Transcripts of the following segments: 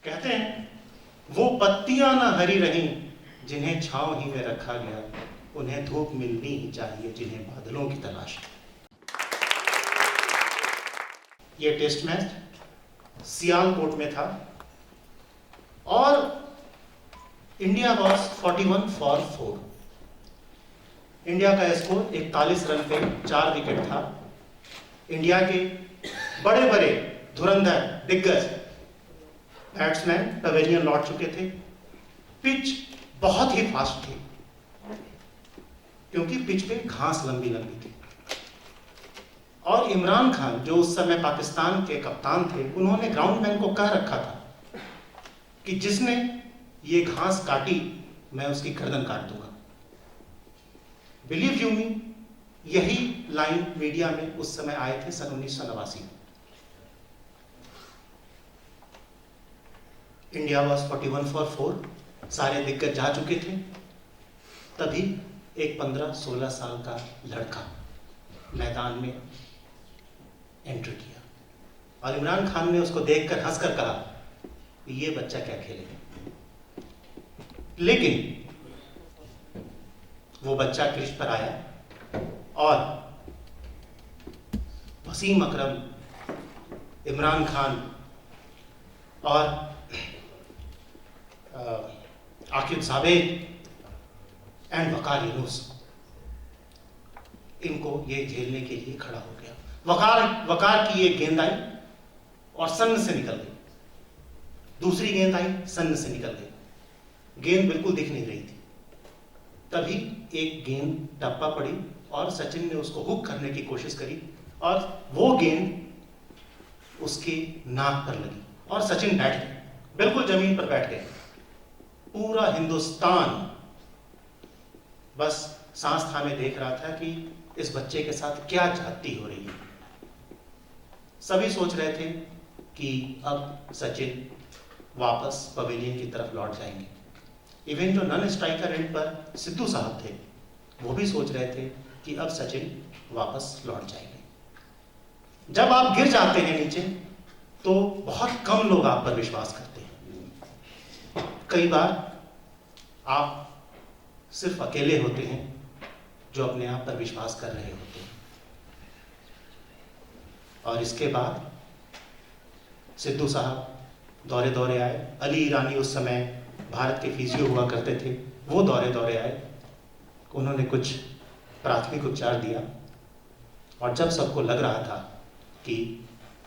कहते हैं वो पत्तियां न हरी रहीं जिन्हें छांव ही में रखा गया, उन्हें धूप मिलनी ही चाहिए जिन्हें बादलों की तलाश है। ये टेस्ट मैच सियालकोट में था और इंडिया वॉज 41 फॉर 4। इंडिया का स्कोर 41 रन पे 4 विकेट था। इंडिया के बड़े बड़े धुरंधर दिग्गज बैट्समैन पवेलियन लौट चुके थे। पिच बहुत ही फास्ट थी क्योंकि पिच पे घास लंबी लंबी थी और इमरान खान जो उस समय पाकिस्तान के कप्तान थे, उन्होंने ग्राउंडमैन को कह रखा था कि जिसने ये घास काटी मैं उसकी गर्दन काट दूंगा। बिलीव यू मी, यही लाइन मीडिया में उस समय आए थे सन 1989 में। इंडिया वॉज 41 फॉर 4, सारे दिग्गज जा चुके थे। तभी एक 15-16 साल का लड़का मैदान में एंटर किया और इमरान खान ने उसको देखकर हंसकर कहा ये बच्चा क्या खेलेगा। लेकिन वो बच्चा क्रीज पर आया और वसीम अकरम, इमरान खान और आकिब जावेद एंड वकार यूनुस, इनको ये झेलने के लिए खड़ा हो गया। वकार की एक गेंद आई और सन्न से निकल गई, दूसरी गेंद आई सन्न से निकल गई, गेंद बिल्कुल दिख नहीं रही थी। तभी एक गेंद टप्पा पड़ी और सचिन ने उसको हुक करने की कोशिश करी और वो गेंद उसके नाक पर लगी और सचिन बैठ गए, बिल्कुल जमीन पर बैठ गए। पूरा हिंदुस्तान बस सांस थामे देख रहा था कि इस बच्चे के साथ क्या जाती हो रही है। सभी सोच रहे थे कि अब सचिन वापस पवेलियन की तरफ लौट जाएंगे। इवन जो नन स्ट्राइकर एंड पर सिद्धू साहब थे, वो भी सोच रहे थे कि अब सचिन वापस लौट जाएंगे। जब आप गिर जाते हैं नीचे तो बहुत कम लोग आप पर विश्वास करते हैं। कई बार आप सिर्फ अकेले होते हैं जो अपने आप पर विश्वास कर रहे होते हैं। और इसके बाद सिद्धू साहब दौरे दौरे आए। अली ईरानी उस समय भारत के फिजियो हुआ करते थे, वो दौरे दौरे आए। उन्होंने कुछ प्राथमिक उपचार दिया और जब सबको लग रहा था कि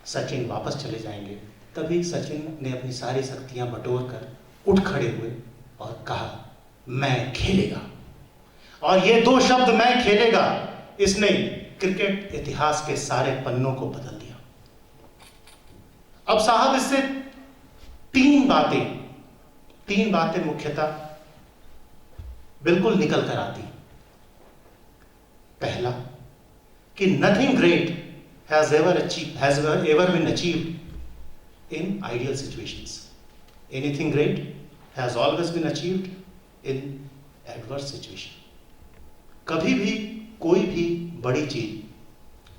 सचिन वापस चले जाएंगे, तभी सचिन ने अपनी सारी शक्तियां बटोर कर उठ खड़े हुए और कहा मैं खेलेगा। और ये 2 शब्द मैं खेलेगा, इसने क्रिकेट इतिहास के सारे पन्नों को बदल दिया। अब साहब इससे तीन बातें मुख्यतः बिल्कुल निकल कर आती। पहला कि nothing great has ever been achieved in ideal situations. Anything great has always been achieved in adverse situation. कभी भी कोई भी बड़ी चीज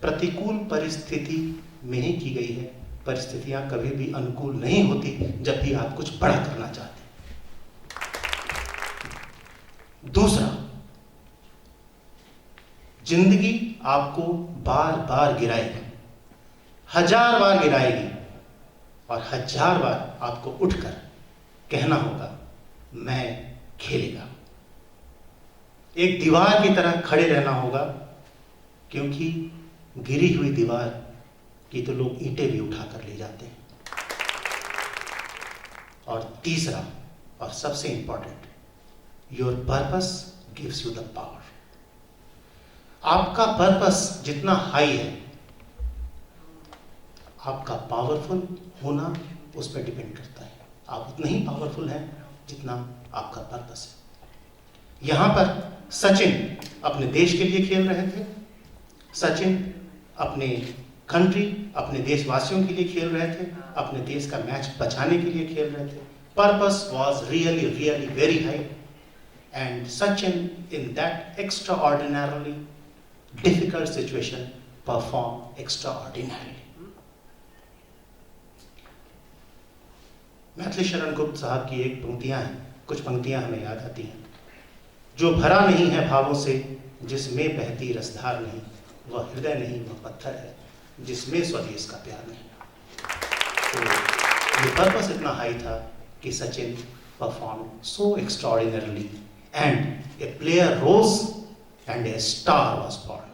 प्रतिकूल परिस्थिति में ही की गई है। परिस्थितियां कभी भी अनुकूल नहीं होती जब भी आप कुछ बड़ा करना चाहते हैं। दूसरा, जिंदगी आपको बार बार गिराएगी, 1000 बार गिराएगी और 1000 बार आपको उठकर कहना होगा मैं खेलेगा। एक दीवार की तरह खड़े रहना होगा, क्योंकि गिरी हुई दीवार की तो लोग ईंटें भी उठा कर ले जाते हैं। और तीसरा और सबसे important, your purpose gives you the power. आपका पर्पस जितना हाई है, आपका पावरफुल होना उस पर डिपेंड करता है। आप उतने ही पावरफुल हैं जितना आपका पर्पस है। यहां पर सचिन अपने देश के लिए खेल रहे थे। सचिन अपने कंट्री, अपने देशवासियों के लिए खेल रहे थे, अपने देश का मैच बचाने के लिए खेल रहे थे। Purpose was really very high and Sachin in that extraordinarily difficult situation perform extraordinarily. Maithili Sharan Gupt साहब की एक पंक्तियां हैं, कुछ पंक्तियां हमें याद आती हैं। जो भरा नहीं है भावों से, जिसमें बहती रसधार नहीं, वह हृदय नहीं वह पत्थर है, जिसमें स्वदेश का प्यार नहीं। तो ये पर्पस इतना हाई था कि Sachin perform so extraordinarily and a player rose and a star was born.